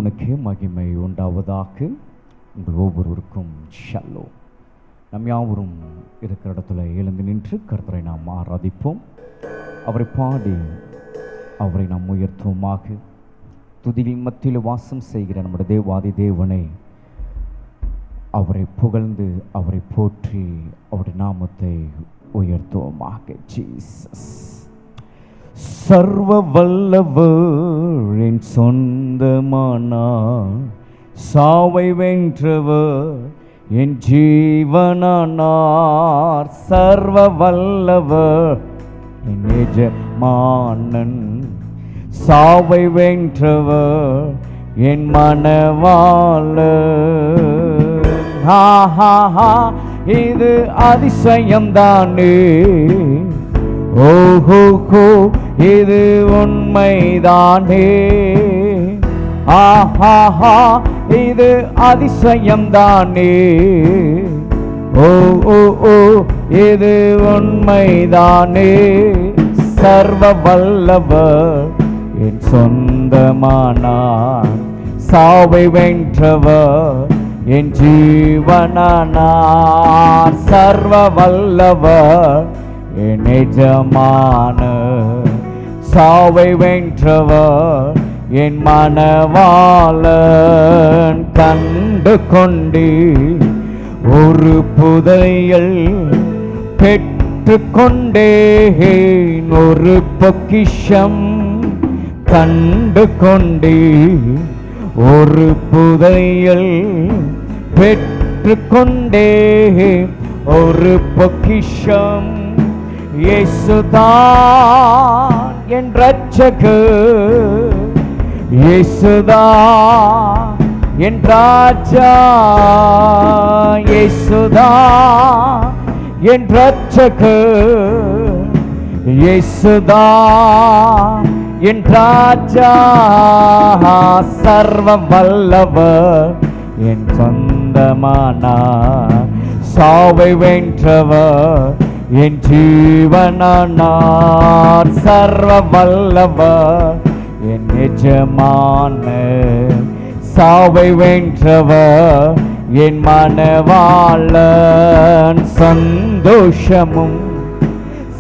தேவனுக்கே மகிமை உண்டாவதாக. உங்கள் ஒவ்வொருவருக்கும் ஷல்லோம். நம் யாவரும் இருக்கிற இடத்துல எழுந்து நின்று கர்த்தரை நாம் ஆராதிப்போம். அவரை பாடி அவரை நாம் உயர்த்துவோமாக. துதியின் மத்தியில் வாசம் செய்கிற நம்முடைய தேவாதி தேவனை அவரை புகழ்ந்து அவரை போற்றி அவருடைய நாமத்தை உயர்த்துவோமாக. ஜீசஸ் சர்வ வல்லவரின் சொந்தமானார், சாவை வென்றவர் என் ஜீவனானார். சர்வ வல்லவர் என் எஜமானன், சாவை வென்றவர் என் மணவாளன். இது அதிசயம்தானே, ஓஹோ இது உண்மைதானே. ஆஹா இது அதிசயம்தானே, ஓ இது உண்மைதானே. சர்வ வல்லவர் என் சொந்தமானார், சாவை வென்றவர் என் ஜீவனானார். சர்வ வல்லவர் என் எஜமானர், சாவை வென்றவர் என் மணவாளன். கண்டு கொண்டே ஒரு புதையல் பெற்று கொண்டேன், ஒரு பொக்கிஷம் கண்டு கொண்டே ஒரு புதையல் பெற்று கொண்டே ஒரு பொக்கிஷம். இயேசுதான் என் இரட்சகர், இயேசுதான் என் ராஜா, இயேசுதான் என் இரட்சகர், இயேசுதான் என் ராஜா. சர்வ வல்லவர் என் சொந்தமானார், சாவை வென்றவர் என் ஜீவனானார். சர்வ வல்லவர் என் எஜமானர், சாவை வென்றவர் என் மணவாளன். சந்தோஷமும்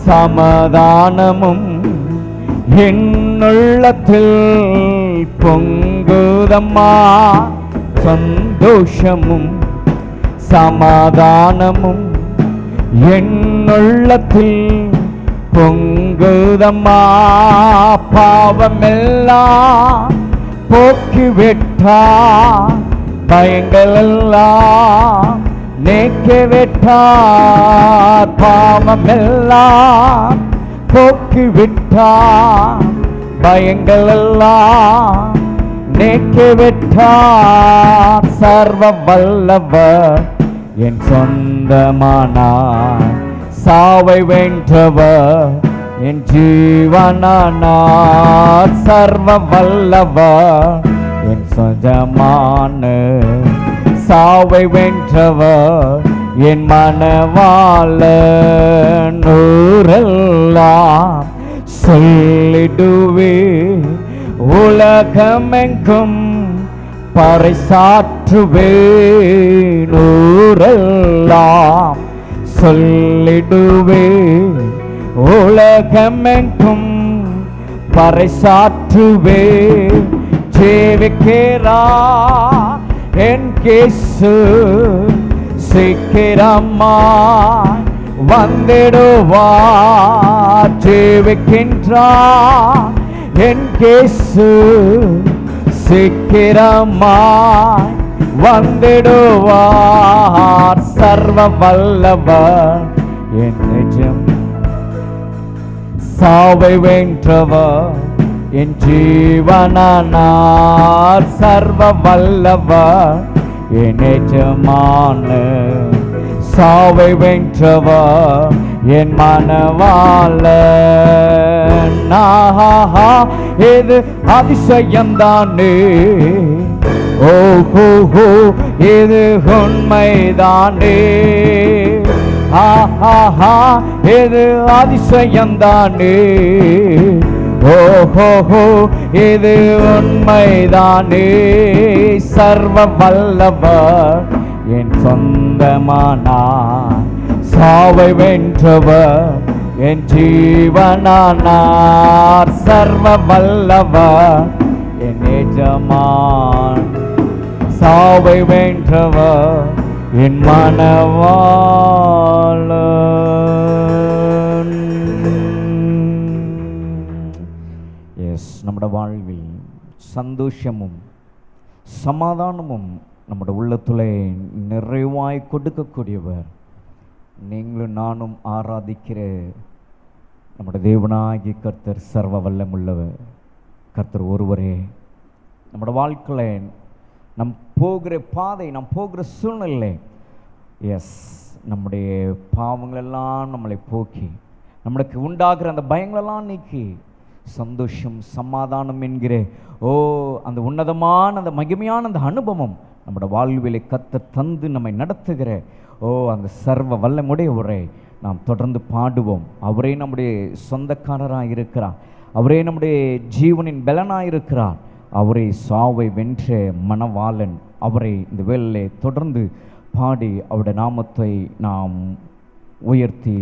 சமாதானமும் என்னுள்ளத்தில் பொங்குதம்மா. சந்தோஷமும் சமாதானமும் என்னுள்ளத்தில் பொங்குதம்மா. பாவமெல்லாம் போக்கிவிட்டார், பயங்களெல்லாம் நீக்கிவிட்டார். பாவமெல்லாம் போக்கிவிட்டார், பயங்களெல்லாம் நீக்கிவிட்டார். சர்வ வல்லவர் என் சொந்தமானார், சாவை வென்றவர் என் ஜீவனானார். சர்வ வல்லவர் என் சொந்தமானார், சாவை வென்றவர் என் மணவாளன். ஊரெல்லாம் சொல்லிடுவே, உலகமெங்கும் பறைசாற்றுவேன். ஊரெல்லாம் சொல்லிடுவே, உலகமெங்கும் பறைசாற்றுவே. ஜீவிக்கிறா என் இயேசு, சீக்கிரமாய் வந்திடுவார். ஜீவிக்கின்றார் என் இயேசு, சீக்கிரமாய் வந்திடுவார். சர்வ வல்லவர் என் நிஜம், சாவை வென்றவர் என் ஜீவனானார். சர்வ வல்லவர் என் எஜமானர், சாவை வென்றவர் என் மணவாளன். இது அதிசயம்தானே, ஓஹோ இது உண்மைதானே. இது அதிசயம்தானே, ஓஹோ இது உண்மைதானே, சர்வ வல்லவர் என் சொந்தமானார், சாவை வென்றவர் என் ஜீவனானார், சர்வ வல்லவர் என் எஜமான், சாவை வென்றவர் என் மணவாளன். எஸ், நம்முடைய வாழ்வில் சந்தோஷமும் சமாதானமும் நம்முடைய உள்ளத்துலே நிறைவாய் கொடுக்கக்கூடியவர் நீங்களும் நானும் ஆராதிக்கிற நம்முடைய தேவனாகிய கர்த்தர், சர்வ வல்லமுள்ளவர் கர்த்தர் ஒருவரே. நம்முடைய வாழ்க்கையில் நம் போகிற பாதை, நம் போகிற சூழ்நிலை, எஸ், நம்முடைய பாவங்களெல்லாம் நம்மளை போக்கி நம்மளுக்கு உண்டாகிற அந்த பயங்களெல்லாம் நீக்கி சந்தோஷம் சமாதானம் என்கிற அந்த உன்னதமான அந்த மகிமையான அந்த அனுபவம் நம்முடைய வாழ்விலை கர்த்தர் தந்து நம்மை நடத்துகிற அந்த சர்வ வல்லமுடையவரை நாம் தொடர்ந்து பாடுவோம். அவரே நம்முடைய சொந்தக்காரராக இருக்கிறார், அவரே நம்முடைய ஜீவனின் பலனாக இருக்கிறார், அவரே சாவை வென்ற மணவாளன். அவரை இந்த வேளையிலே தொடர்ந்து பாடி அவருடைய நாமத்தை நாம் உயர்த்தி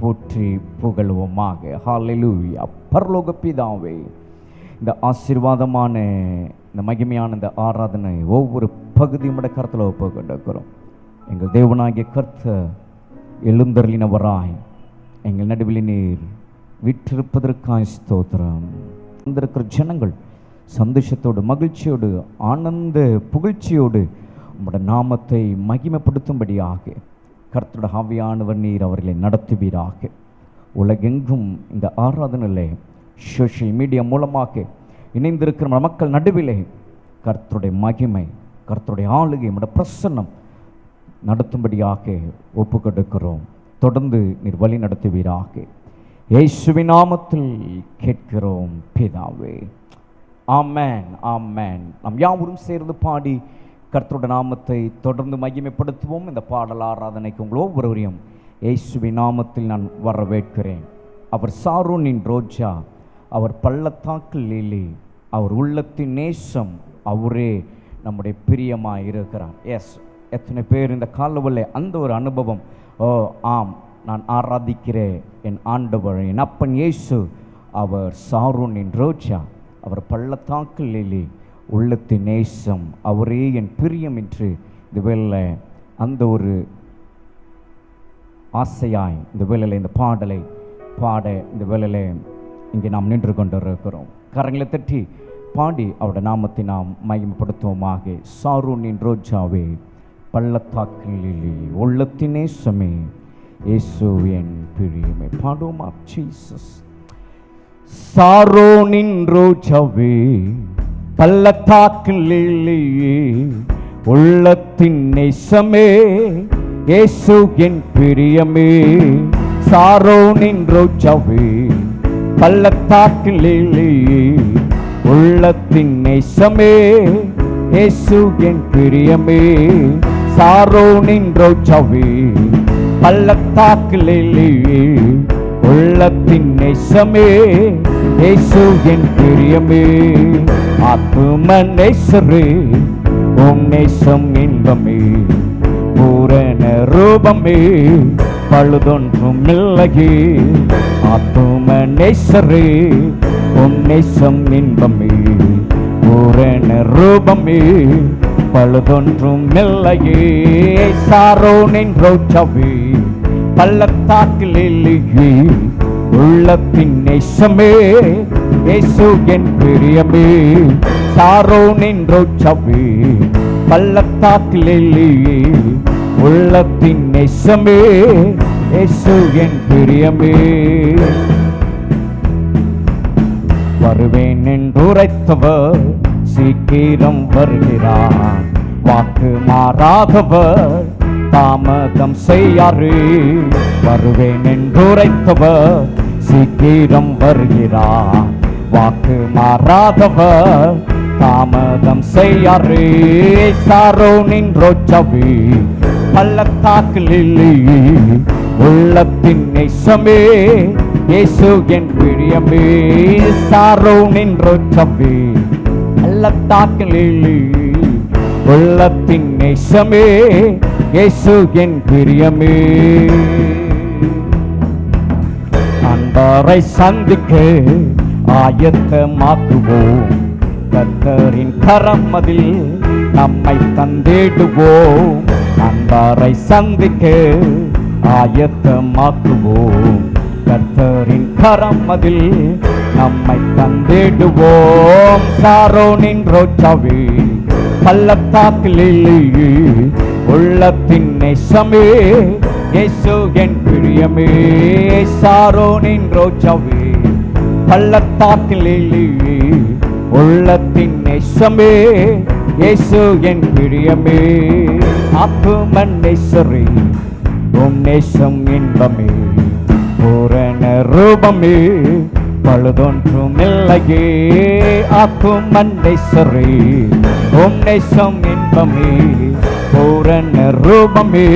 போற்றி புகழுவோமாக. ஹல்லேலூயா. பரலோக பிதாவே, இந்த ஆசீர்வாதமான இந்த மகிமையான இந்த ஆராதனை ஒவ்வொரு பகுதியும் கருத்தில் ஒப்புக்கொண்டிருக்கிறோம். எங்கள் தேவனாகிய கர்த்தர் எழுந்தருளினவராய் எங்கள் நடுவில் நீர் விற்றிருப்பதற்காய் ஸ்தோத்திரம். வந்திருக்கிற ஜனங்கள் சந்தோஷத்தோடு, மகிழ்ச்சியோடு, ஆனந்த புகழ்ச்சியோடு உம்முடைய நாமத்தை மகிமைப்படுத்தும்படியாக கர்த்தருடைய ஆவியானவர் நீர் அவர்களை நடத்துவீராக. உலகெங்கும் இந்த ஆராதனையிலே சோஷியல் மீடியா மூலமாக இணைந்திருக்கிற மக்கள் நடுவிலே கர்த்தருடைய மகிமை, கர்த்தருடைய ஆளுகை, உம்முடைய பிரசன்னம் நடத்தும்படியாக ஒப்புக்கொடுக்கிறோம். தொடர்ந்து நீர் வழி நடத்துவீராக. இயேசுவின் நாமத்தில் கேட்கிறோம் பிதாவே, ஆமென், ஆமென். நாம் யாவரும் சேர்ந்து பாடி கர்த்தருடைய நாமத்தை தொடர்ந்து மகிமைப்படுத்துவோம். இந்த பாடல் ஆராதனைக்கு உங்கள் ஒவ்வொருவரையும் இயேசுவின் நாமத்தில் நான் வரவேற்கிறேன். அவர் சாரோனின் ரோஜா, அவர் பள்ளத்தாக்கு லீலி, அவர் உள்ளத்தின் நேசம், அவரே நம்முடைய பிரியமாக இருக்கிறார். எஸ், எத்தனை பேர் இந்த காலவல்ல அந்த ஒரு அனுபவம், ஆம், நான் ஆராதிக்கிற என் ஆண்டவர், என் அப்பன் இயேசு, அவர் சாரோனின் ரோஜா, அவர் பள்ளத்தாக்கு லீலி, உள்ளத்தின் நேசம், அவரே என் பிரியம் என்று இந்த வேளையில் அந்த ஒரு ஆசையாய் இந்த வேளையில் இந்த பாடலை பாட இந்த வேளையில் இங்கே நாம் நின்று கொண்டிருக்கிறோம். கரங்களை தட்டி பாடி அவருடைய நாமத்தை நாம் மகிமைப்படுத்துவோமாக. சாரோனின் ரோஜாவே, பள்ளத்தாக்கிலே உள்ளத்தின் நேசமே, இயேசு என் பிரியமே. பாடுவோமா? ஜீசஸ். சாரோனின் ரோஜாவே, பள்ளத்தாக்கிலே உள்ளத்தின் நேசமே, இயேசு என் பிரியமே. சாரோனின் ரோஜாவே, பள்ளத்தாக்கிலே உள்ளத்தின் நேசமே, இயேசு என் பிரியமே. சாரோனின் ரோஜாவே, பள்ளத்தாக்கிலே உள்ளத்தின் நேசமே, இயேசு என் பிரியமே. ஆத்தும நேசரே, உம் நேசம் இன்பமே, பூரண ரூபமே, பழுதொன்றும் இல்லையே. ஆத்தும நேசரே, உம் நேசம் இன்பமே, பூரண ரூபமே, பழுதொன்றும் இல்லையே. சாரோனின் ரோஜாவே, பள்ளத்தாக்கிலே உள்ளத்தின் நேசமே, இயேசு என் பிரியமே. சாரோனின் ரோஜாவே, பள்ளத்தாக்கிலே உள்ளத்தின் நேசமே, இயேசு என் பிரியமே. வருவேன் என்று உரைத்தவர் சீக்கிரம் வருகிறார், வாக்கு மாறாதவர் தாமதம் செய்யாரு. வருவேன் என்று உரைத்தவர் சீக்கிரம் வருகிறார், வாக்கு மாறாதவர் தாமதம் செய்யாரு. சாரோனின் ரோஜாவே, பள்ளத்தாக்கிலே உள்ளத்தின் நேசமே, இயேசு என் பிரியமே, சாரோனின் ரோஜாவே, பள்ளத்தாக்கில் உள்ளத்தின் நேசமே, இயேசு என் பிரியமே. அன்பாரை சந்திக்க ஆயத்தமாக்குவோம், கர்த்தரின் கரம் அதில் நம்மை தந்திடுவோம். அன்பாரை சந்திக்க ஆயத்தமாக்குவோம், கர்த்தரின் கரம் அதில் நம்மை தந்திடுவோம். சாரோனின் ரோஜாவே, பள்ளத்தாக்கில் உள்ளத்தின் நேசமே, இயேசு என் பிரியமே. சாரோனின் ரோஜாவே, பள்ளத்தாக்கில் உள்ளத்தின் நேசமே, இயேசு என் பிரியமே. ஆத்துமன் நேசரே, உம் நேசம் இன்பமே, பூரண ரூபமே, பழுதொன்றும் இல்லையே. ஆத்துமன் நேசரே, உம் நேசம் இன்பமே, பூரண ரூபமே,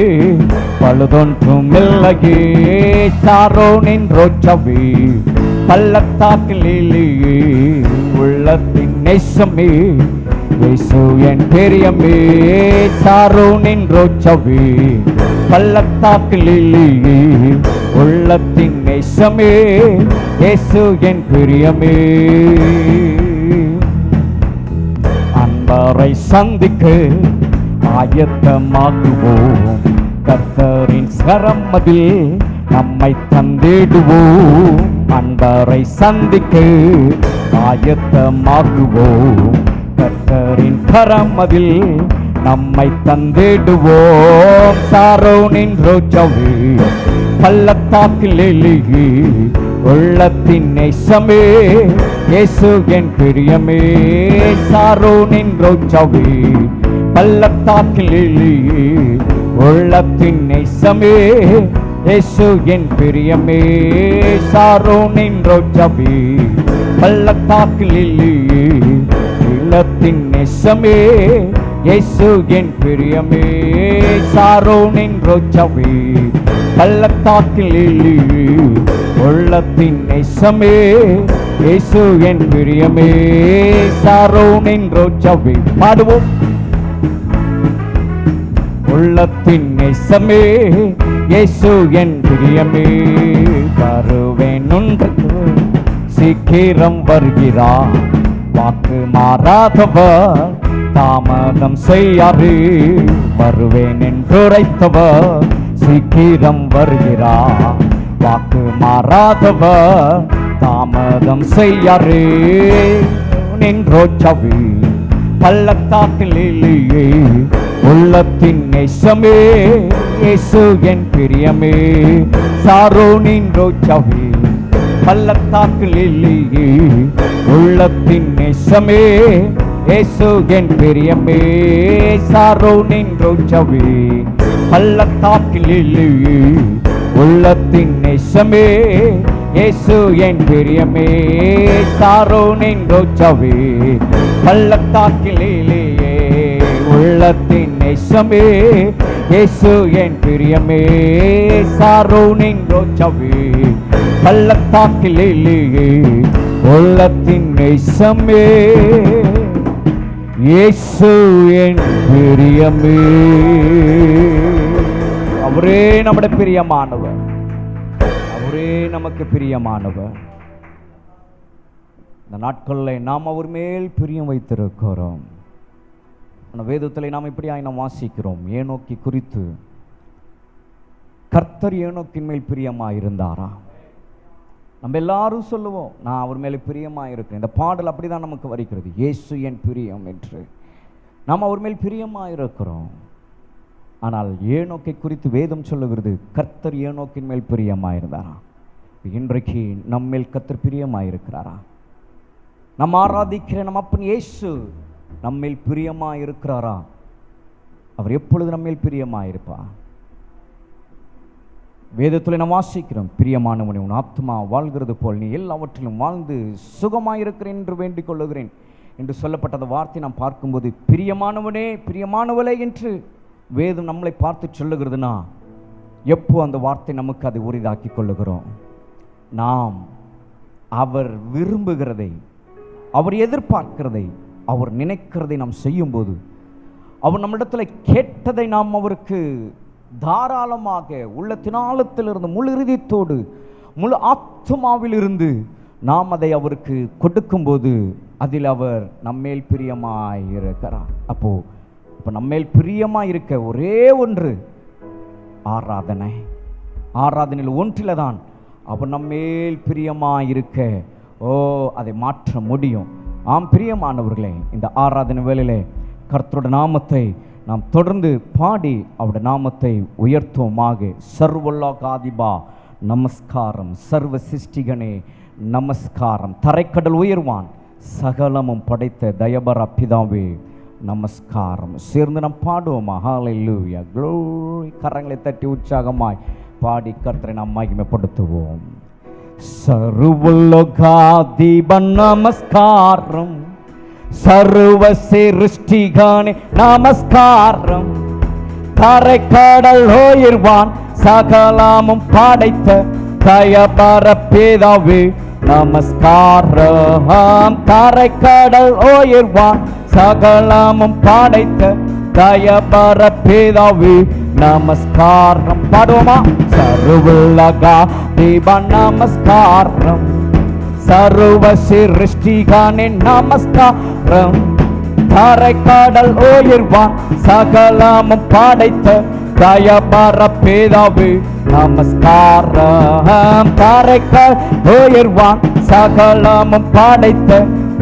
பழுதொன்றும் இல்லையே. சாரோனின் ரோஜாவே, பள்ளத்தாக்கில் உள்ளத்தின் நேசமே, இயேசு என் பிரியமே. சாரோனின் ரோஜாவே, பள்ளத்தாக்கில் உள்ளத்தின் நேசமே, இயேசு என் பிரியமே. அன்பாரை சந்திக்க ஆயத்தமாக்குவோம், கர்த்தரின் கரம் அதில் நம்மை தந்திடுவோம். அன்பாரை சந்திக்க ஆயத்தமாக்குவோம், கர்த்தரின் கரம் அதில் நம்மை தந்திடுவோம். சாரோனின் ரோஜாவே, பள்ளத்தாக்கில் உள்ளத்தின் நேசமே, இயேசு என் பிரியமே. சாரோனின் ரோஜாவே, பள்ளத்தாக்கில் உள்ளத்தின் நேசமே, இயேசு என் பிரியமே. சாரோனின் ரோஜாவே, பள்ளத்தாக்கில் உள்ளத்தின் நேசமே, இயேசு என் பிரியமே. சாரோனின் ரோஜாவே, பள்ளத்தாக்கில் உள்ளத்தின் நேசமே, இயேசு என் பிரியமே. சாரோனின் ரோஜாவே, பாடுவோம். உள்ளத்தின் நேசமே, இயேசு என் பிரியமே. வருவேன் ஒன்று சீக்கிரம் வருகிறார், வாக்கு மாறாதவர், தாமதம் செய்யாரு. வருவேன் என்றுரைத்தவர் சீக்கிரம் வருகிறார், வாக்கு மாறாதவர், தாமதம் செய்யாரு. ரோஜாவே, பள்ளத்தாக்கில் உள்ளத்தின் நேசமே, இயேசு என் பிரியமே. சாரோனின் ரோஜாவே, பள்ளத்தாக்கில் உள்ளத்தின் நேசமே, இயேசு என் பிரியமே. சாரோனின் ரோஜாவே, பள்ளத்தாக்கில் உள்ளத்தின் நேசமே, இயேசு என் பிரியமே. சாரோனின் ரோஜாவே, பள்ளத்தாக்கில் உள்ளத்தின் நேசமே, இயேசு என் பிரியமே. சாரோனின் ரோஜாவே, பள்ளத்தாக்கில் உள்ளத்தின் நேசமே, இயேசு என் பிரியமே. அவரே நம்முடைய பிரியமானவர், அவரே நமக்கு பிரியமானவர். இந்த நாட்களில் நாம் அவர் மேல் பிரியம் வைத்திருக்கிறோம். வேதத்தில் நாம் இப்படியாய் நாம் வாசிக்கிறோம். ஏனோக்கி குறித்து கர்த்தர் ஏனோக்கின் மேல் பிரியமாயிருந்தாரா? நம்ம எல்லாரும் சொல்லுவோம், நான் அவர் மேலே பிரியமாயிருக்கிறேன். இந்த பாடல் அப்படிதான் நமக்கு வருகிறது, இயேசு என் பிரியம் என்று. நாம் அவர் மேல் பிரியமாயிருக்கிறோம். ஆனால் ஏனோக்கை குறித்து வேதம் சொல்லுகிறது, கர்த்தர் ஏனோக்கின் மேல் பிரியமாயிருந்தாரா? இன்றைக்கு நம்மேல் கர்த்தர் பிரியமாயிருக்கிறாரா? நம்ம ஆராதிக்கிற நம் அப்பன் இயேசு நம்மேல் பிரியமாயிருக்கிறாரா? அவர் எப்பொழுது நம்மேல் பிரியமாயிருப்பார்? வேதத்தில் நாம் வாசிக்கிறோம், பிரியமானவனே, உன் ஆத்மா வாழ்கிறது போல் நீ எல்லாவற்றிலும் வாழ்ந்து சுகமாயிருக்கிறேன் என்று வேண்டிக் கொள்ளுகிறேன் என்று சொல்லப்பட்ட அந்த வார்த்தை நாம் பார்க்கும்போது, பிரியமானவனே, பிரியமானவளே என்று வேதம் நம்மளை பார்த்து சொல்லுகிறதுனா, எப்போ அந்த வார்த்தை நமக்கு அதை உரிதாக்கி கொள்ளுகிறோம்? நாம் அவர் விரும்புகிறதை, அவர் எதிர்பார்க்கிறதை, அவர் நினைக்கிறதை நாம் செய்யும்போது, அவர் நம்மிடத்தில் கேட்டதை நாம் அவருக்கு தாராளமாக உள்ளத்தின் ஆழத்திலிருந்து முழு இறுதியத்தோடு முழு ஆத்துமாவிலிருந்து நாம் அதை அவருக்கு கொடுக்கும்போது அதில் அவர் நம்மேல் பிரியமாய் இருக்கிறார். அப்போ நம்மேல் பிரியமாய் இருக்க ஒரே ஒன்று ஆராதனை. ஆராதனையில் ஒன்றில் தான் அவர் நம்மேல் பிரியமாய் இருக்க அதை மாற்ற முடியும். ஆம் பிரியமானவர்களே, இந்த ஆராதனை வேளையிலே கர்த்தருடைய நாமத்தை நாம் தொடர்ந்து பாடி அவருடைய நாமத்தை உயர்த்துவோமாக. சர்வலோகாதிபா நமஸ்காரம், சர்வ சிருஷ்டிகனே நமஸ்காரம், தரைக்கடல் உயர்வான் சகலமும் படைத்த தயபர பிதாவே நமஸ்காரம். சேர்ந்து நாம் பாடுவோமா? ஹல்லேலூயா, க்ளோரி. கரங்களை தட்டி உற்சாகமாய் பாடி கர்த்தரை நாம் மகிமைப்படுத்துவோம். சர்வலோகாதிபா நமஸ்காரம், சர்வ சிருஷ்டிகனே நமஸ்காரம், தரைக்கடல் உயர்வான் சகலமும் படைத்த தயபர பிதாவே நமஸ்காரம். தரைக்கடல் உயர்வான் சகலமும் படைத்த தயபர பிதாவே நமஸ்காரம். பாடுவோமா? சர்வலோகாதிபா நமஸ்காரம், சர்வ சிருஷ்டிகனே நமஸ்காரம், தரைக்கடல் உயர்வான் சகலமும் படைத்த தயபர பிதாவே நமஸ்காரம். தரைக்கடல் உயர்வான் சகலமும் படைத்த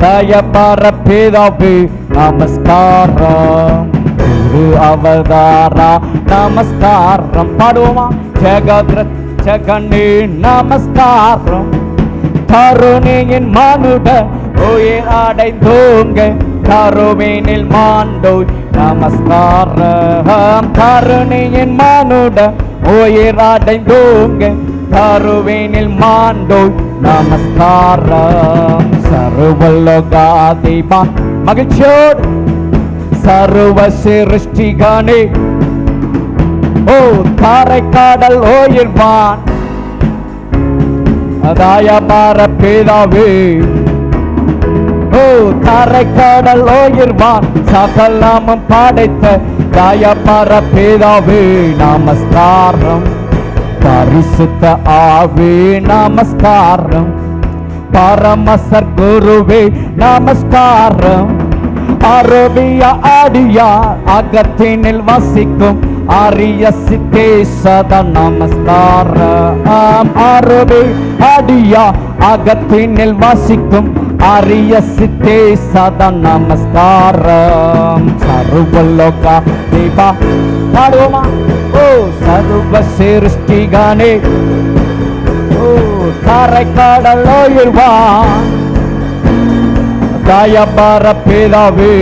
தயபர பிதாவே நமஸ்காரம். திரு அவதாரா நமஸ்காரம். பாடுவோமா? ஜெகத்ரட்சகனே நமஸ்காரம், கருணையின் மனுட உயிர் அடைந்தோங்க கருவினில் மாண்டோய் நமஸ்காரம். கருணையின் மனுட உயிர் அடைந்தோங்க கருவினில் மாண்டோய் நமஸ்காரம். சர்வலோகாதிபா மகிழ்ச்சியோடு சர்வ சிருஷ்டிகனே தரைக்கடல் உயர்வான் தயபர பிதாவே தரைக்கடல் உயர்வான் சகலமும் படைத்த தயபர பிதாவே நமஸ்காரம். பரிசுத்த ஆவே நமஸ்காரம், பரமசர் குருவே நமஸ்காரம், அருவிய அடியார் அகத்தினில் வசிக்கும் ஆரிய சித்தே சதா நமஸ்காரம். அருவி அடியா அகத்தினில் வசிக்கும் ஆரிய சித்தே சதா நமஸ்காரம். சர்வலோகாதிபா பாடுவோமா? சர்வ சிருஷ்டிகனே தரைக்கடல் உயர்வான் தயபர பிதாவே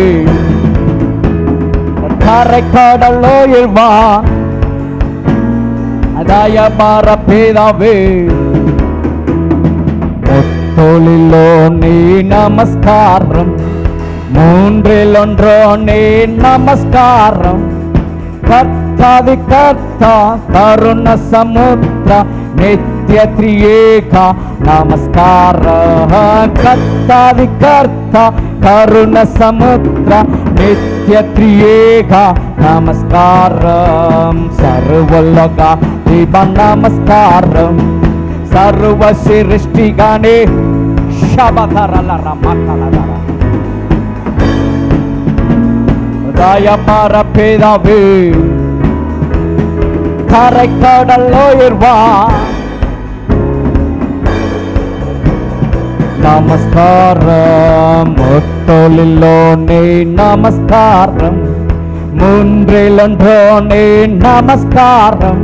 தரைக்கடல் உயர்வான் தயபர பிதாவே முத்தொழிலோனே நமஸ்காரம், மூன்றில் ஒன்றோனே நமஸ்காரம், கர்த்தாதி கர்த்தா கருண சமுத்திர நித்ய திரியேகா நமஸ்காரம். கர்த்தாதி கர்த்தா கருண சமுத்திர நித்ய திரியேகா நமஸ்காரம். சர்வலோகாதிபா நமஸ்காரம், சர்வ சிருஷ்டிகனே ஷபதரலரமதலதர தயபர பிதாவே தரைக்கடல் உயர்வான் நமஸ்காரம். முத்தொழிலோனே நமஸ்காரம், மூன்றில் ஒன்றோனே நமஸ்காரம்,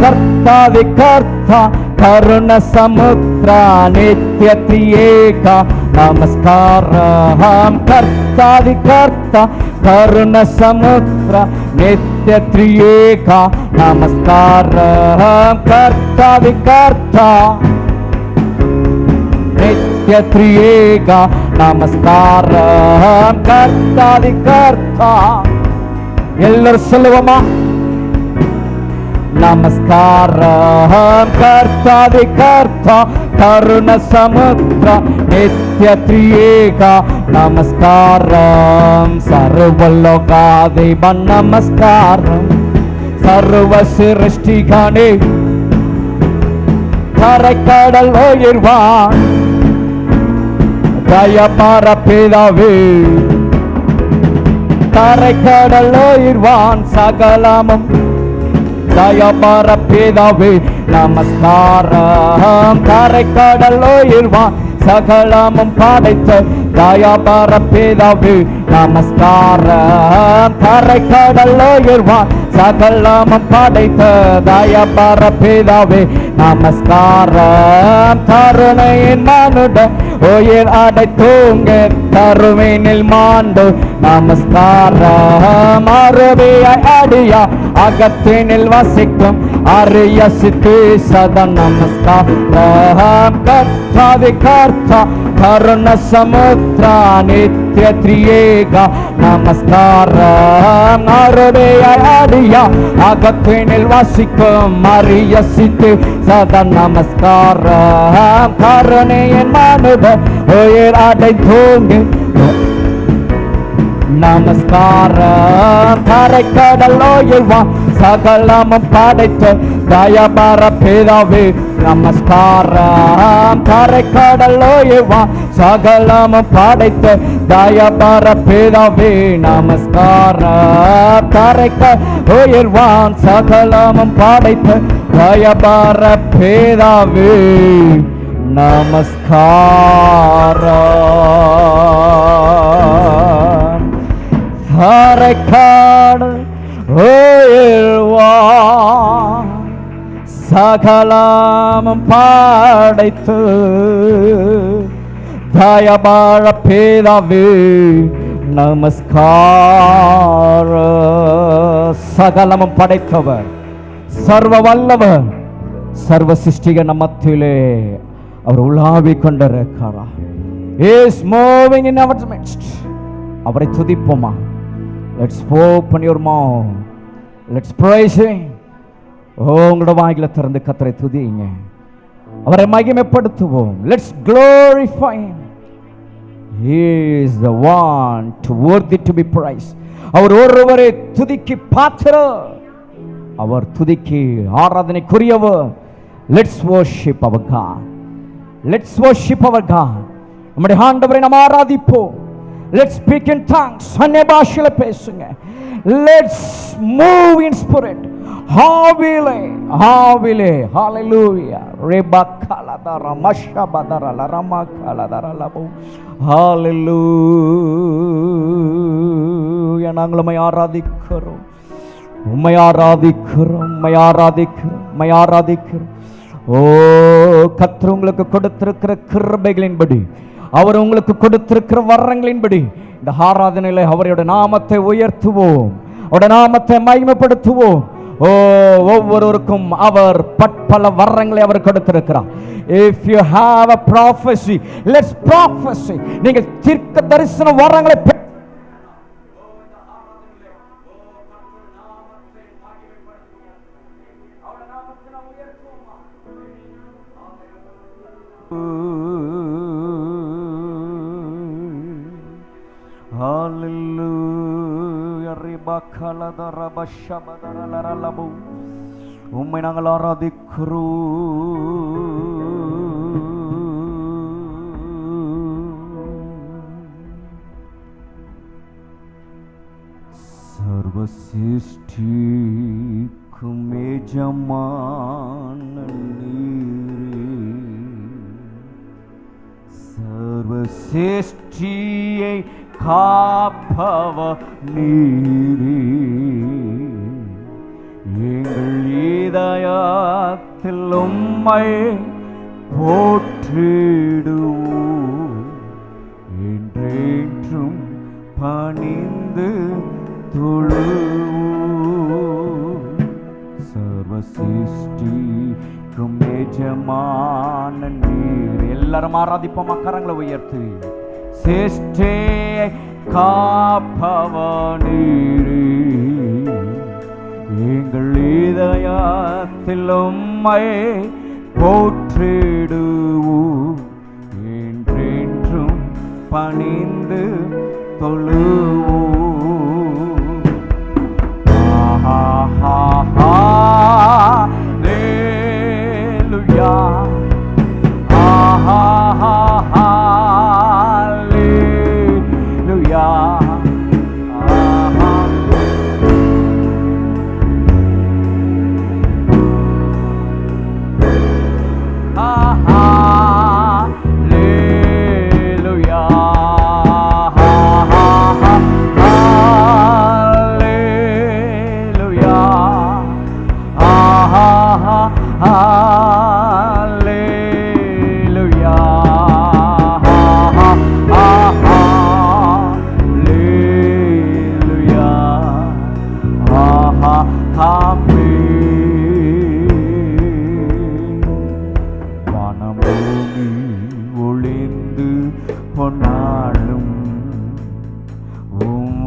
கர்த்தாதி கர்த்தா கருண சமுத்திர நித்ய திரியேகா நமஸ்காரம். கர்த்தாதி கர்த்தா கருண சமுத்திர நித்ய திரியேகா நமஸ்காரம். கர்த்தாதி கர்த்தா நித்ய திரியேகா நமஸ்காரம். கர்த்தாதி கர்த்தா எல்லாரும் சொல்லுவோமா? நமஸ்காரம். கர்த்தாதி கர்த்தா கருண சமுத்திர நித்ய திரியேகா நமஸ்காரம். சர்வலோகாதிபன் நமஸ்காரம். சர்வ சிருஷ்டிகனே கரைக்கடல் உயிர்வான் தயபார பிதாவே. கரைக்கடல் உயிர்வான் சகலமும் தயபார பிதாவே நமஸ்காரம். கரைக்கடல் உயிர்வான் சகலமும் படைத்த தயபார பிதாவே நமஸ்காரம். கரைக்கடல் உயிர்வான் சகலமும் படைத்த தயபார பிதாவே நமஸ்காரம். கருணையின் மானுட உயிர் அடைத்தூங்க கருவினில் மாண்டு நமஸ்காரம். அருவியாய் அடியா அகத்தினில் வசிக்கும் அரிய சித்தி சதா நமஸ்காரம். கர்த்தாதி கர்த்தா கருண சமுத்திரா நித்ய திரியேகா நமஸ்காரம். அருவியாய் அடியா அகத்தினில் வசிக்கும் அரிய சித்தி சதா நமஸ்காரம். கருணையின் மானுட உயிர் அடைத்தூங்கு நமஸ்காரம். கரைக்கடல் உயிர்வான் சகலமும் படைத்த தயபார பிதாவே நமஸ்காரம். கரைக்கடல் உயிர்வான் சகலமும் படைத்த தயபார பிதாவே நமஸ்காரம். கரைக்கடல் உயிர்வான் சகலமும் படைத்த தயபார பிதாவே நமஸ்காரம். கரைக்கடல் உயிர்வான் சகலமும் படைத்து தயபார பிதாவே நமஸ்காரம். சகலமும் படைத்தவர், சர்வ வல்லவர், சர்வ சிருஷ்டிக மத்தியிலே அவர் உலாவிக் கொண்டிருக்கிறார். Is moving in our midst. அவரை துதிப்போமா? Let's open your mouth, let's praise him. உங்களோட வாயில திறந்து கர்த்தரை துதிங்க, அவரை மகிமைப்படுத்துவோம். Let's glorify him. He is the one to worthy to be praised. அவர் ஒருவரே துதிக்கு பாத்திரர், அவர் துதிக்கு ஆராதனைக்குரியவர். Let's worship our God. Let's worship our God. நம்முடைய ஆண்டவரை நாம் ஆராதிப்போம். Let's speak in tongues. அன்ய பாஷையில பேசுங்க. Let's move in spirit. Havile, havile, hallelujah. Rebakaladara mashabadara laramakalada labu. Hallelujah. நாங்கள் உம்மை ஆராதிக்கிறோம், உம்மை ஆராதிக்கிறோம், உம்மை ஆராதிக்கிறோம், உம்மை ஆராதிக்கிறோம். ஓ கர்த்தர் உங்களுக்கு கொடுத்திருக்கிற கிருபைகளின்படி, அவர் உங்களுக்கு கொடுத்திருக்கிற வரங்களின்படி இந்த ஆராதனையிலே அவருடைய நாமத்தை உயர்த்துவோம், அவருடைய நாமத்தை மகிமைப்படுத்துவோம். ஓ ஒவ்வொருவருக்கும் அவர் பற்பல வரங்களை அவர் கொடுத்திருக்கிறார். If you have a prophecy, let's prophesy. நீங்கள் தீர்க்க தரிசன வரங்களை Hallelujah. Ribakaladara bashabadara laralabu. உம்மை நாங்கள் ஆராதிக்கிறோம். சர்வ சிருஷ்டிக்கும் எஜமான நீரே, சர்வ சிருஷ்டியை காப்பவர் நீரே, எங்கள் இதயத்தில் உம்மை போற்றிடுவோம், என்றென்றும் பணிந்து தொழுவோம். சர்வ சிருஷ்டிக்கும் எஜமான நீர். எல்லாரும் ஆராதிப்போமா? கரங்களை உயர்த்து. சிருஷ்டியை காப்பவர் நீரே, எங்கள் இதயத்தில் உம்மை போற்றிடுவோம், என்றென்றும் பணிந்து தொழுவோம். ஹல்லேலூயா, ஹல்லேலூயா.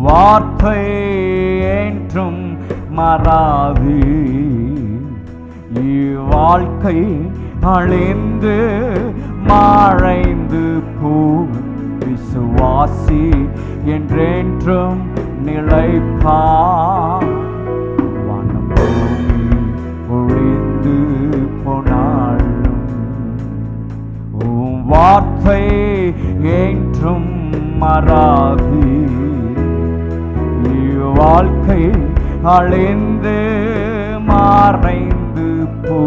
வார்த்தை என்றும் மாறாது, இவ்வாழ்க்கை அழிந்து மறைந்து போ, விசுவாசி என்றென்றும் நிலைப்பார். வானம் பூமி ஒழிந்து போனாலும் உம் வார்த்தை என்றும் மாறாது, வாழ்க்கை அழிந்து மறைந்து போ,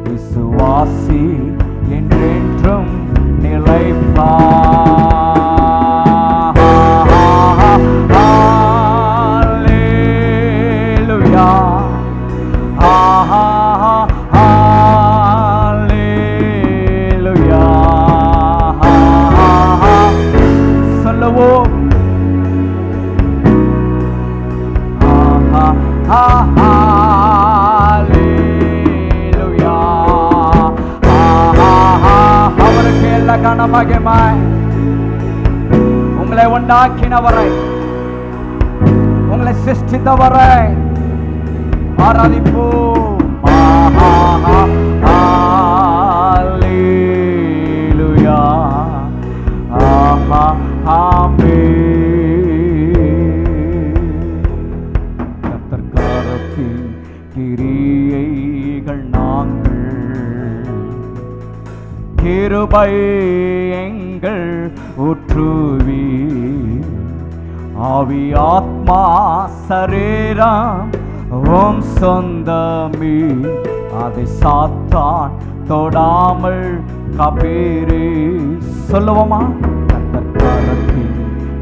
விசுவாசி என்றென்றும் நிலைப்பார். ஹல்லேலூயா, ஹல்லேலூயா. சொல்லுவோம், அவருக்கு எல்லா கனமகிமாய். உங்களை உண்டாக்கினவரை, உங்களை சிருஷ்டித்தவரை ஆராதிப்போம். ஹல்லேலூயா, ஆமென். கிரியைகள் நாங்கள், கிருபை எங்கள் ஊற்றுவி, ஆவி ஆத்மா சரீரம் உம் சொந்தமே, அதை சாத்தான் தொடாமல் காப்பீரே. சொல்லுவோமா? கர்த்தரின்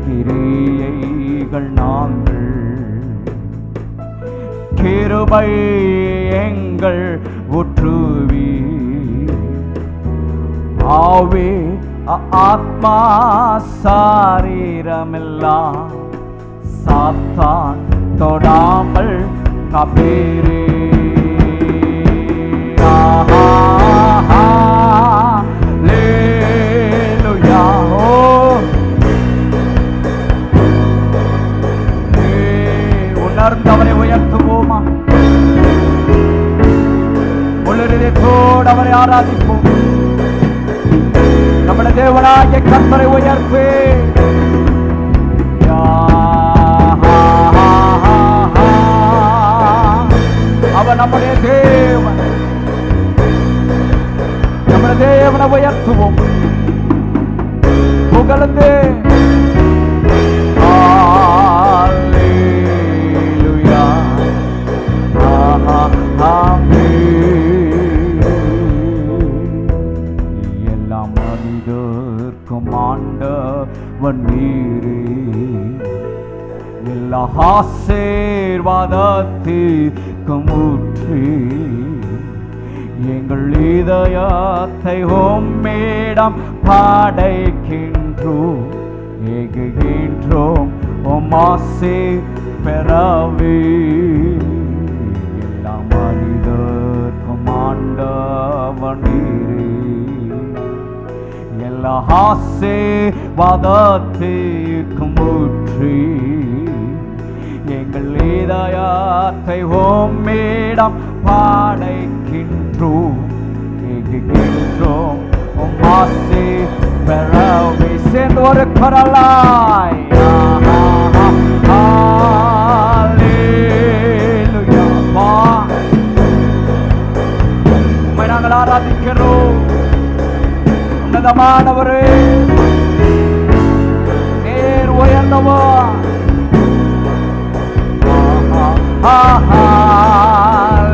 கிரியைகள் நாங்கள், கிருபை எங்கள் ஊற்றுவி, ஆவி ஆத்மா சரீரமெல்லாம் சாத்தான் தொடாமல் காப்பீரே. ஹல்லேலூயா. உணர்ந்தவரை உயர்த்துவோமா? உள்ளிருதயத்தோடு அவரை ஆராதிப்போம். நம்முடைய தேவனாகிய கர்த்தரை உயர்த்து. அவர் நம்முடைய தேவன். நம்முடைய தேவனை உயர்த்துவோம், புகழ்ந்து. எல்லா மனிதர்க்கும் ஆண்டவன் நீரே, எல்லா ஆசீர்வாதத்திற்கும் ஊற்று, எங்கள் இதயத்தை உம்மிடம் படைக்கின்றோம், ஏகுகின்றோம் உம் ஆசை பெறவே. எல்லா மனிதர்க்கும் ஆண்டவன் நீரே, எல்லா ஆசீர்வாதத்திற்கும் ஊற்று, எங்கள் இதயத்தை உம்மிடம் படைக்கின்றோம், ஏகுகின்றோம் உம் ஆசி பெறவே. சேர்ந்து ஒரு குரலாய் ஹல்லேலூயா. உம்மை நாங்கள் ஆராதிக்கிறோம். உன்னதமானவரே, நேர் உயர்ந்தவர்.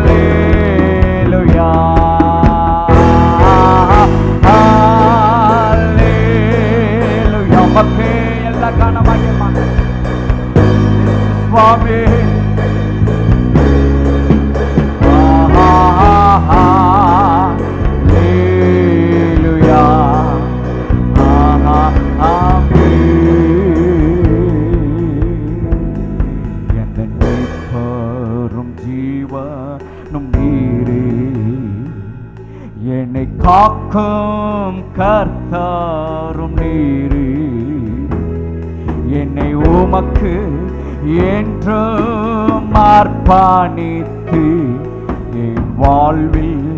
ஹல்லேலூயா, ஹல்லேலூயா. உமக்கே எல்லா கனமகிமை சுவாமி. என்னை காக்கும் கர்த்தரும் நீரே, என்னை உமக்கு என்றும் அர்ப்பணித்து என் வாழ்வில்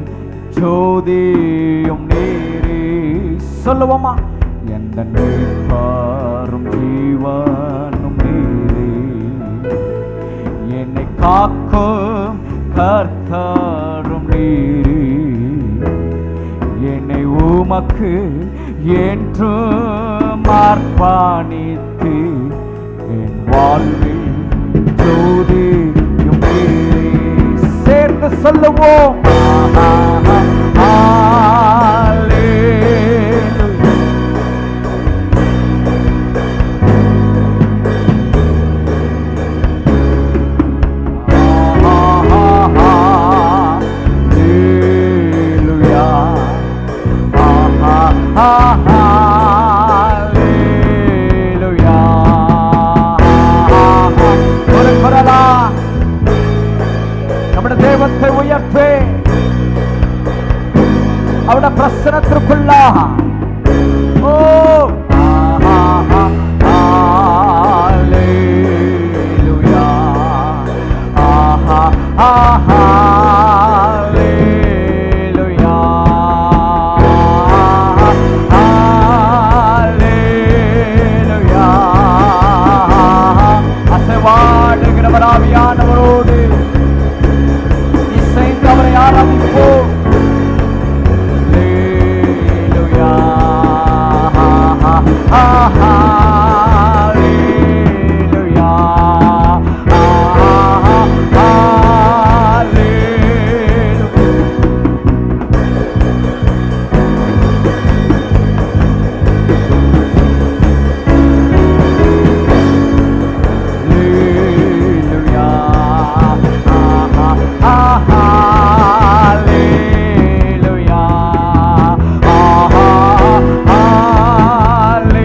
ஜோதியும் நீரே. சொல்லுவோமா? எந்த மீட்பரும் ஜீவனும் நீரே, என்னை காக்கும் கர்த்தரும் நீரே, என்னை உமக்கு என்றும் அர்ப்பணித்து என் வாழ்வில் ஜோதியும் நீரே. சேர்ந்து சொல்லுவோம் നമ്മുടെ ദൈവത്തെ ഉയർത്തേ, അവിടെ പ്രശ്നത്തിற்குள்ள ഓ ഹല്ലേലൂയാ, ഹല്ലേലൂയാ, ഹല്ലേലൂയാ. அசைவாடுகிறவர் ஆவியானவரோடு இசைந்து அவரை ஆராதிப்போம். ஹல்லேலூயா,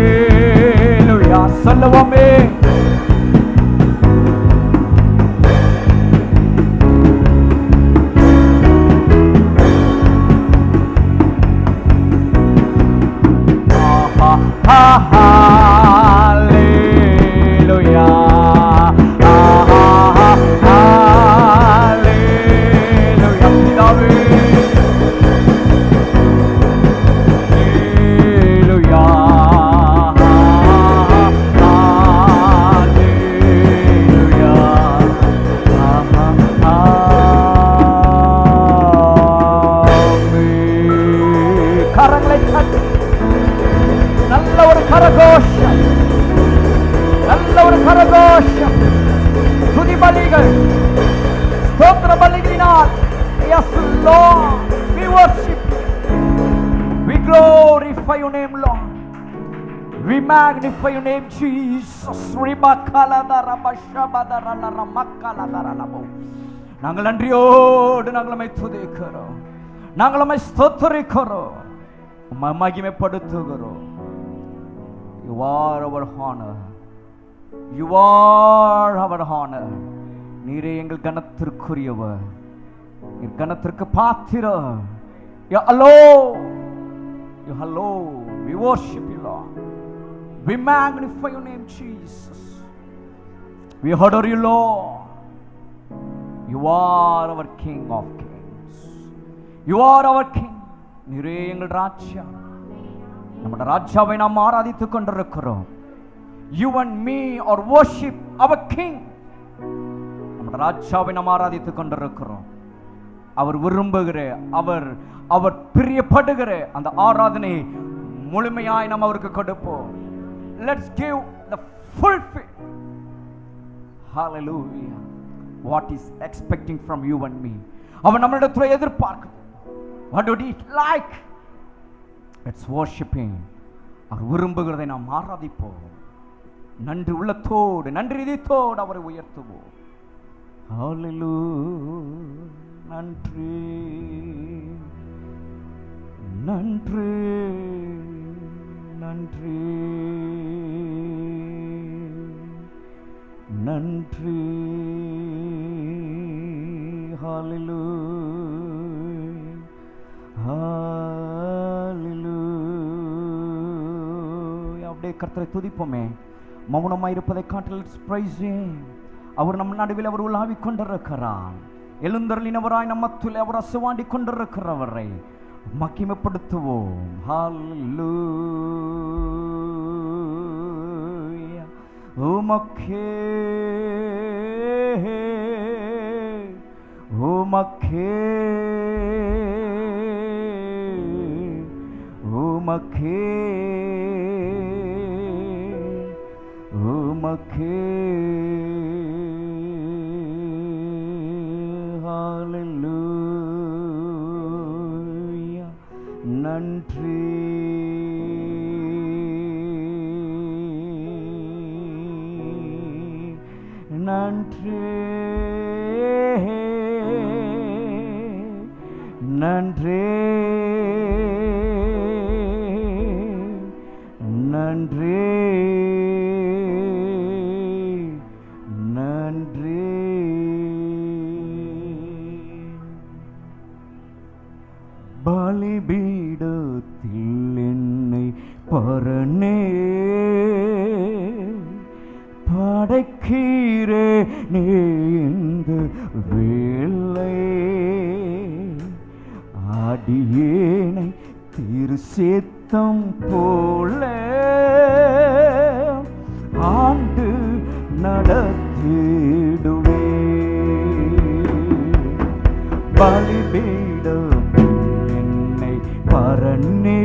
ஹல்லேலூயா, சொல்லுவோமே. ஹல்லேலூயா, ஹல்லேலூயா. பிதாவே, ஹல்லேலூயா, கரங்களை தட்டி நல்ல ஒரு கரகோஷம், நல்ல ஒரு கரகோஷம், துதி பலிகள், ஸ்தோத்திர பலிகளினால். Yes Lord, we worship you, we glorify your name Lord, we magnify your name Jesus. நாங்கள் நன்றியோடு நாங்கள் உம்மை துதிக்கிறோம், நாங்கள் உம்மை ஸ்தோத்திரிக்கிறோம், உம்மை மகிமைப்படுத்துகிறோம். You are our honor, you are our honor. நீரே எங்கள் கனத்திற்குரியவர், நீர் கனத்திற்கு பாத்திரர். You alone, you alone. We worship you Lord, we magnify your name Jesus, we adore you Lord. You are our King of Kings. You are our King. நீரே எங்கள் ராஜா. நம்முடைய ராஜாவை நாம் ஆராதித்துக் கொண்டிருக்கிறோம். You and me are worship our King. நம்முடைய ராஜாவை நாம் ஆராதித்துக் கொண்டிருக்கிறோம். அவர் விரும்புகிற, அவர் பிரியப்படுகிற அந்த ஆராதனை முழுமையாய் நாம் அவருக்கு கொடுப்போம். Let's give the full faith. Hallelujah. What is expecting from you and me? அவன் நம்மிடத்தில் எதிர்பார்க்கிறது. What would he like? Let's worship him. அவர் விரும்புகிறதை நாம் ஆராதிப்போம். நன்றி உள்ளத்தோடு, நன்றி இதயத்தோடு அவரை உயர்த்துவோம். Hallelujah. நன்றி நன்றி நன்றி நன்றி. Hallelujah. Hallelujah. அப்படியே கர்த்தரை துதிப்போமே. மௌனமாய் இருப்பதை காட்டில் let's praise him. அவர் நம் நடுவில் அவர் உலாவிக் கொண்டிருக்கிறார். எழுந்தருளினவராய் நம் மத்தியிலே அவர் அசைவாடி கொண்டிருக்கிறவரை மகிமைப்படுத்துவோம். ஹல்லேலூயா. உமக்கே உமக்கே உமக்கே உமக்கே. ஹல்லேலூயா. நன்றி நன்றி நன்றி நன்றி நன்றி. பலிபீடத்தில் என்னை பரனே படைக்கிறே நீ இந்த வேளை அடியேனை திருச்சேத்தம் போல ஆண்டு நடத்திடுவே. பலிபீடம் என்னை பரனே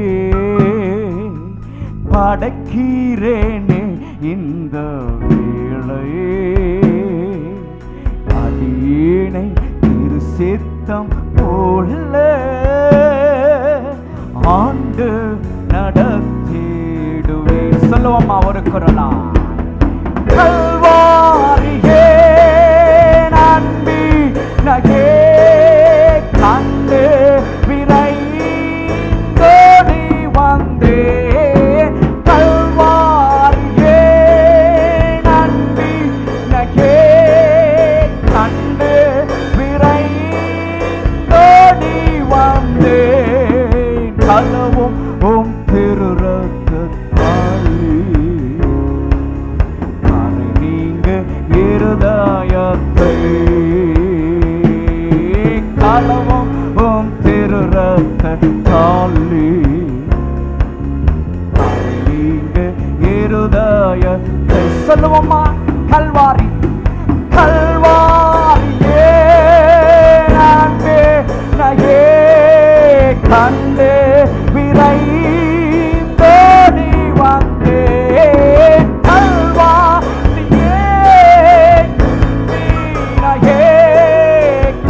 படைக்கிறேனே இந்த வேளையே அடியேனை திருச்சேத்தம் போல ஆண்டு நடத்திடுவே. சொல்லுவோமா ஒரு குரலா? கல்வாரியே நம்பி நகே கண்டு விரைந்தோடி வந்தே. கல்வாரியே நம்பி நகே கண்டு விரைந்தோடி வந்தே. கலவும் உம் திருரத்தாலே அரை நீங்க இருதயத்தை. கலவும் உம் திருரத்தாலே அரை நீங்க இருதயத்தை. சொல்லுவோமா? கல்வாரி கல்வாரியே நான்கு நகே கண்டு விரைந்தோடி வந்தே. கல்வாரியே நகே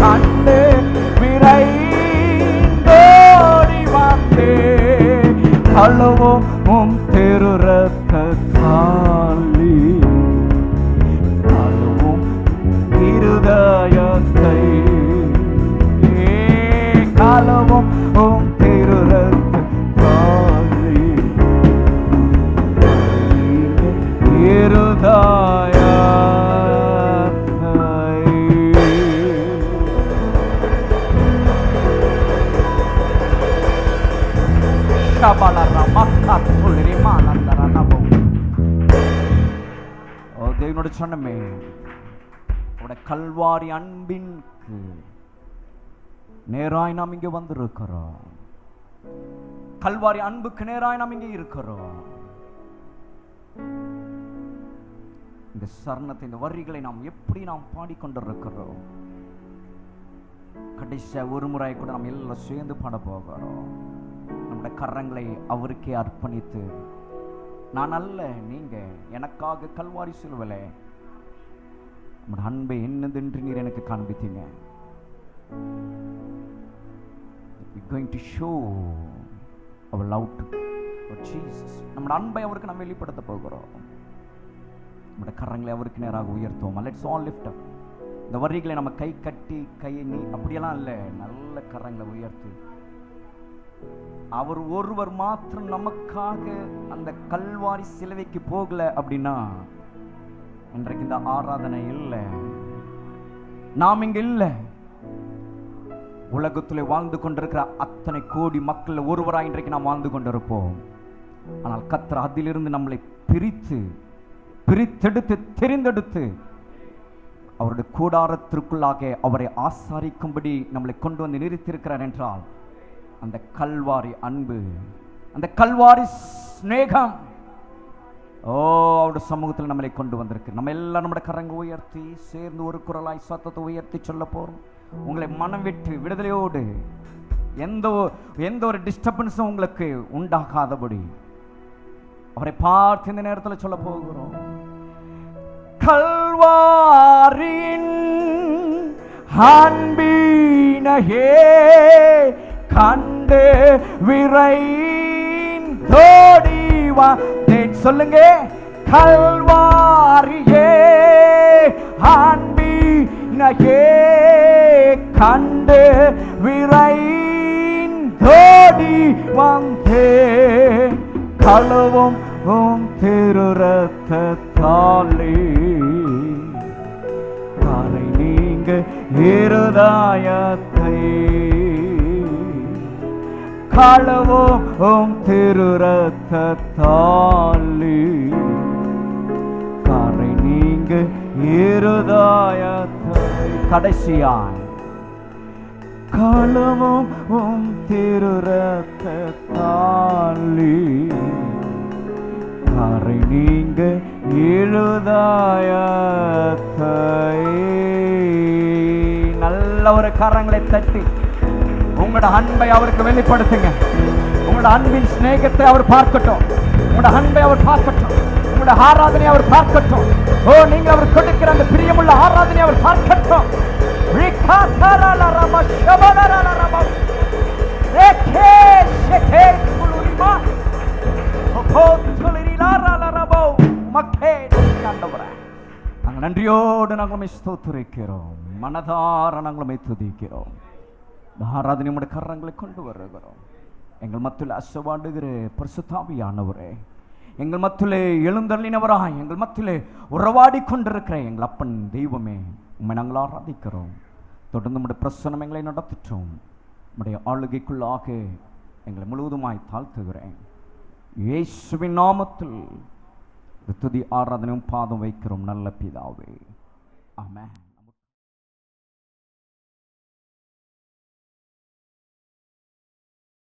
கண்டு விரைந்தோடி வந்தே. கழுவும் உம் திருரத்தாலே கழுவும் இருதயத்தை. கழுவும் உம் திருரத்தாலே இருதயத்தை. தேவனோட சொன்னமே நம்முடைய கல்வாரி அன்பின்க்கு நேராய் நாம் இங்கே வந்திருக்கிறோம். கல்வாரி அன்புக்கு நேராய் நாம் இங்கே இருக்கிறோம். இந்த சரணத்தை, இந்த வரிகளை நாம் எப்படி நாம் பாடிக்கொண்டிருக்கிறோம். கடைசியா ஒரு முறை கூட நாம் எல்லாம் சேர்ந்து பாட போகிறோம். நம்முடைய கரங்களை அவருக்கே அர்ப்பணித்து, நான் அல்ல, நீங்க எனக்காக கல்வாரி சிலுவையில நம்முடைய அன்பை என்னதென்று நீர் எனக்கு காண்பித்தீங்க. We're going to show our love to Jesus. நம்முடைய அன்பை அவருக்கு நாம் வெளிப்படுத்த போகிறோம். நம்முடைய கரங்களை அவருக்கு நேராக உயர்த்துவோம். Let's all lift up. இந்த வரிகளை நம்ம கை கட்டி கையை நீ அப்படியெல்லாம் இல்லை, நல்ல கரங்களை உயர்த்தி, அவர் ஒருவர் மாத்திரம் நமக்காக அந்த கல்வாரி சிலுவைக்கு போகல அப்படின்னா இன்றைக்கு இந்த ஆராதனை இல்லை, நாம் இங்க இல்லை. உலகத்தில் வாழ்ந்து கொண்டிருக்கிற அத்தனை கோடி மக்கள் ஒருவராய் இன்றைக்கு நாம் வாழ்ந்து கொண்டிருப்போம். ஆனால் கர்த்தர் அதிலிருந்து நம்மளை பிரித்தெடுத்து தெரிந்தெடுத்து அவருடைய கூடாரத்திற்குள்ளாக அவரை ஆசாரிக்கும்படி நம்மளை கொண்டு வந்து நிறுத்தியிருக்கிறார் என்றால் அந்த கல்வாரி அன்பு, அந்த கல்வாரி ஸ்நேகம் அவருடைய சமூகத்தில் நம்மளை கொண்டு வந்திருக்கு. நம்ம எல்லாம் நம்முடைய கரங்களை உயர்த்தி சேர்ந்து ஒரு குரலாய் சத்தத்தை உயர்த்தி சொல்ல போறோம். உங்களை மனம் விட்டு விடுதலையோடு எந்த ஒரு டிஸ்டர்பன்ஸும் உங்களுக்கு உண்டாகாதபடி அவரை பார்த்து இந்த நேரத்தில் சொல்ல போகிறோம். கல்வாரின் அன்பினையே கண்டு விரைந்தோடிவா. சொல்லுங்க, கல்வாரியே அன்பினையே கண்டு விரைந்தோடி வந்தே கழுவும் திரு ரத்தத்தாலே கரை நீங்க இருதயத்தை கழுவும் திரு ரத்தத்தாலே கரை நீங்க இருதயத்தை. கடைசியாய் கழுவும் திரு ரத்தத்தாலே கரை நீங்க இருதயத்தை. நல்ல ஒரு கரங்களை தட்டி உங்களோட அன்பை அவருக்கு வெளிப்படுத்துங்க. உங்களோட அன்பின் ஸ்நேகத்தை அவர் பார்க்கட்டும். உங்களோட அன்பை அவர் பார்க்கட்டும். உங்களோட ஆராதனை அவர் பார்க்கட்டும். நீங்க அவர் கொடுக்கிற அந்த பிரியமுள்ள ஆராதனை அவர் பார்க்கட்டும். நாங்கள் நன்றியோடு நாங்களுமே ஸ்தோத்திரிக்கிறோம். மனதார நாங்களுமே துதிக்கிறோம். ஆராதனை உடைய கரங்களை கொண்டு வருகிறோம். எங்கள் மத்தியில் அசைவாடுகிற பரிசுத்தாவியானவரே, எங்கள் மத்தியிலே எழுந்தள்ளினவராய் எங்கள் மத்தியிலே உறவாடி கொண்டிருக்கிற எங்கள் அப்பன் தெய்வமே, உண்மை நாங்கள் ஆராதிக்கிறோம். தொடர்ந்து நம்முடைய பிரசன்னம் எங்களை நடத்திட்டோம். நம்முடைய ஆளுகைக்குள்ளாக எங்களை முழுவதுமாய் தாழ்த்துகிறேன். இயேசுவின் நாமத்தில் துதி ஆராதனையும் பாதம் வைக்கிறோம் நல்ல பிதாவே. ஆமென்.